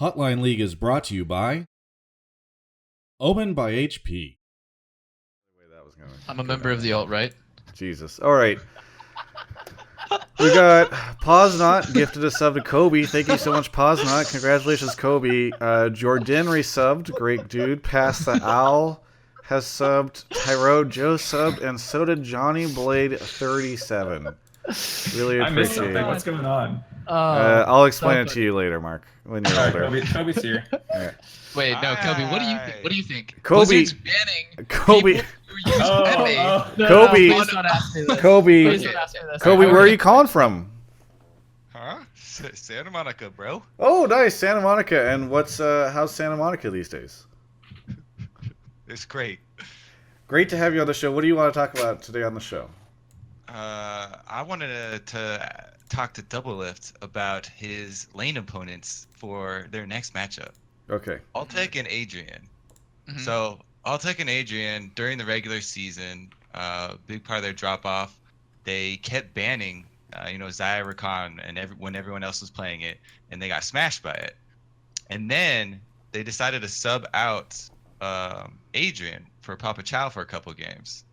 Hotline League is brought to you by Omen by HP. I'm a member of the alt-right. Jesus. All right. We got Posnot gifted a sub to Kobe. Thank you so much, Posnot. Congratulations, Kobe. Jordan resubbed. Great dude. Pass the Owl has subbed. Tyro Joe subbed. And so did Johnny Blade 37. Really I missed appreciate something. it. What's going on? I'll explain it to you later, Mark, when you're older. Kobe's here. Right. Wait, no, Kobe. What do you think? What do you think? Kobe. Blizzard's banning Kobe. people who use Pepe. Kobe. Please don't ask me this. Kobe. Please don't ask me this. Kobe, where are you calling from? Huh? Santa Monica, bro. Oh, nice, Santa Monica. And how's Santa Monica these days? It's great. Great to have you on the show. What do you want to talk about today on the show? I wanted to talk to Doublelift about his lane opponents for their next matchup. Okay. Altec and Adrian. Mhm. So Altec and Adrian during the regular season, big part of their drop off, they kept banning, Zaya Rakan and when everyone else was playing it, and they got smashed by it. And then they decided to sub out Adrian for Papa Chow for a couple games.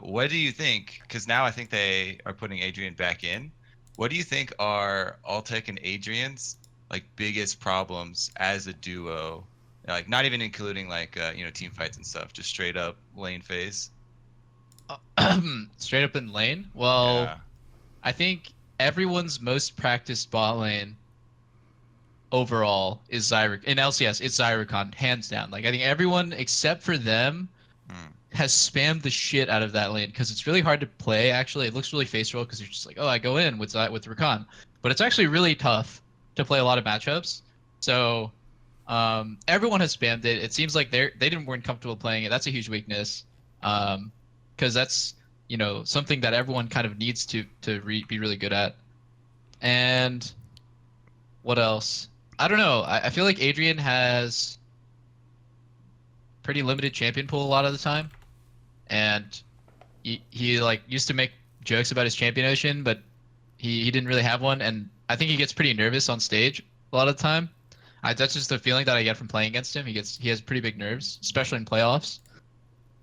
What do you think? Because now I think they are putting Adrian back in. What do you think are Altec and Adrian's biggest problems as a duo? Like not even including team fights and stuff, just straight up lane phase. Straight up in lane? Well, Yeah. I think everyone's most practiced bot lane overall is Zyra. In LCS, it's Zyrakan, hands down. I think everyone except for them has spammed the shit out of that lane because it's really hard to play. Actually, it looks really face roll because you're just like, oh, I go in with Rakan, but it's actually really tough to play a lot of matchups. So everyone has spammed it. It seems like weren't comfortable playing it. That's a huge weakness, because that's something that everyone kind of needs to be really good at. And what else? I don't know. I feel like Adrian has pretty limited champion pool a lot of the time, and he used to make jokes about his champion ocean, but he didn't really have one, and I think he gets pretty nervous on stage a lot of the time. That's just the feeling that I get from playing against him. He has pretty big nerves, especially in playoffs.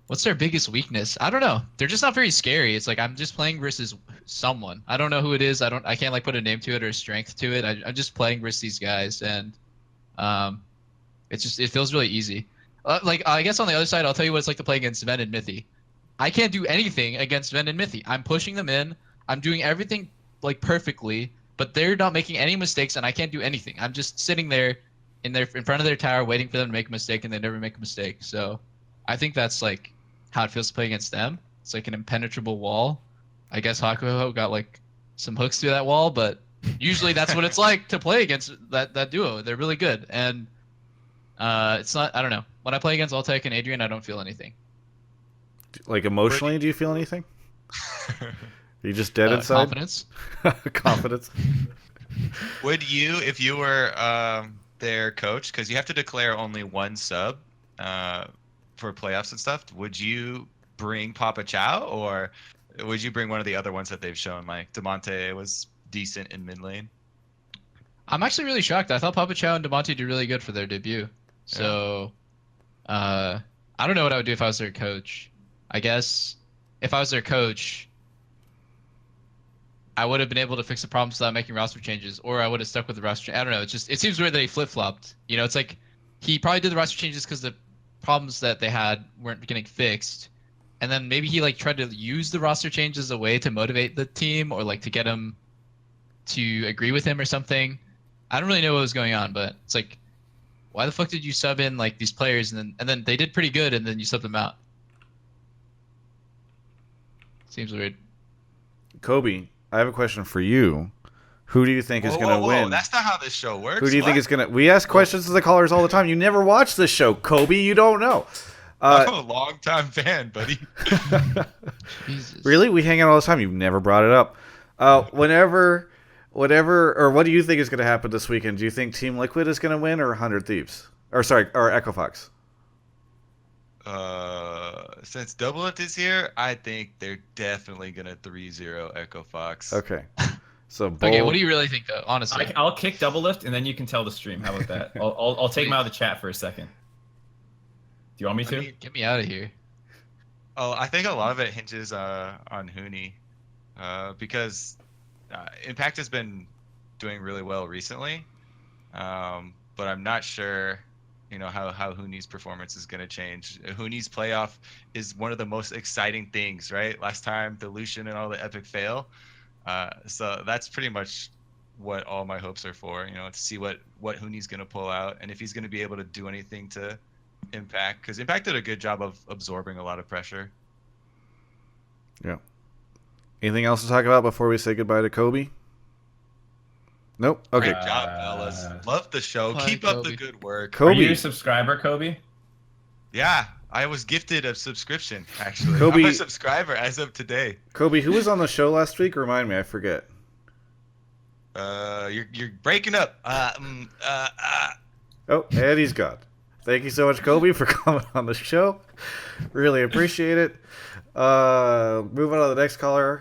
What's their biggest weakness? I don't know. They're just not very scary. It's like I'm just playing versus someone. I don't know who it is. I can't put a name to it or a strength to it. I'm just playing versus these guys, and it feels really easy. I guess on the other side, I'll tell you what it's like to play against Ven and Mithy. I can't do anything against Ven and Mithy. I'm pushing them in. I'm doing everything perfectly, but they're not making any mistakes, and I can't do anything. I'm just sitting there in front of their tower waiting for them to make a mistake, and they never make a mistake. So I think that's how it feels to play against them. It's like an impenetrable wall. I guess Hakuho got some hooks through that wall, but usually that's what it's like to play against that duo. They're really good, and it's not. I don't know. When I play against Altec and Adrian, I don't feel anything. Emotionally, do you feel anything? Are you just dead inside? Confidence. Confidence. Would you, if you were their coach, because you have to declare only one sub for playoffs and stuff, would you bring Papa Chow, or would you bring one of the other ones that they've shown? Like DeMonte was decent in mid lane. I'm actually really shocked. I thought Papa Chow and DeMonte did really good for their debut. So, I don't know what I would do if I was their coach. I guess if I was their coach, I would have been able to fix the problems without making roster changes, or I would have stuck with the roster. I don't know. It seems weird that he flip flopped. It's like he probably did the roster changes because the problems that they had weren't getting fixed, and then maybe he tried to use the roster change as a way to motivate the team, or to get him to agree with him or something. I don't really know what was going on, but it's why the fuck did you sub in these players and then they did pretty good and then you subbed them out? Seems weird. Kobe, I have a question for you. Who do you think is going to win? That's not how this show works. Who do you think is going to... We ask questions to the callers all the time. You never watch this show, Kobe. You don't know. I'm a long-time fan, buddy. Jesus. Really? We hang out all the time. You've never brought it up. Whatever, or what do you think is going to happen this weekend? Do you think Team Liquid is going to win, or 100 Thieves? Or Echo Fox? Since Doublelift is here, I think they're definitely going to 3-0 Echo Fox. Okay. So bold. Okay, what do you really think though? Honestly, I'll kick Doublelift, and then you can tell the stream. How about that? I'll take him out of the chat for a second. Do you want me to? I mean, get me out of here. oh, I think a lot of it hinges on Hooney, because Impact has been doing really well recently, but I'm not sure, how Hooney's performance is going to change. Hooney's playoff is one of the most exciting things, right? Last time, the Lucian and all the epic fail. So that's pretty much what all my hopes are for, to see what Hooney's going to pull out and if he's going to be able to do anything to Impact, because Impact did a good job of absorbing a lot of pressure. Yeah. Anything else to talk about before we say goodbye to Kobe? Nope. Okay. Great job, fellas. Love the show. Bye, Keep up Kobe. the good work. Kobe. Are you a subscriber, Kobe? Yeah, I was gifted a subscription, actually. Kobe- I'm a subscriber as of today. Kobe, who was on the show last week? Remind me, I forget. You're breaking up. Oh, and he's gone. Thank you so much, Kobe, for coming on the show. Really appreciate it. Moving on to the next caller.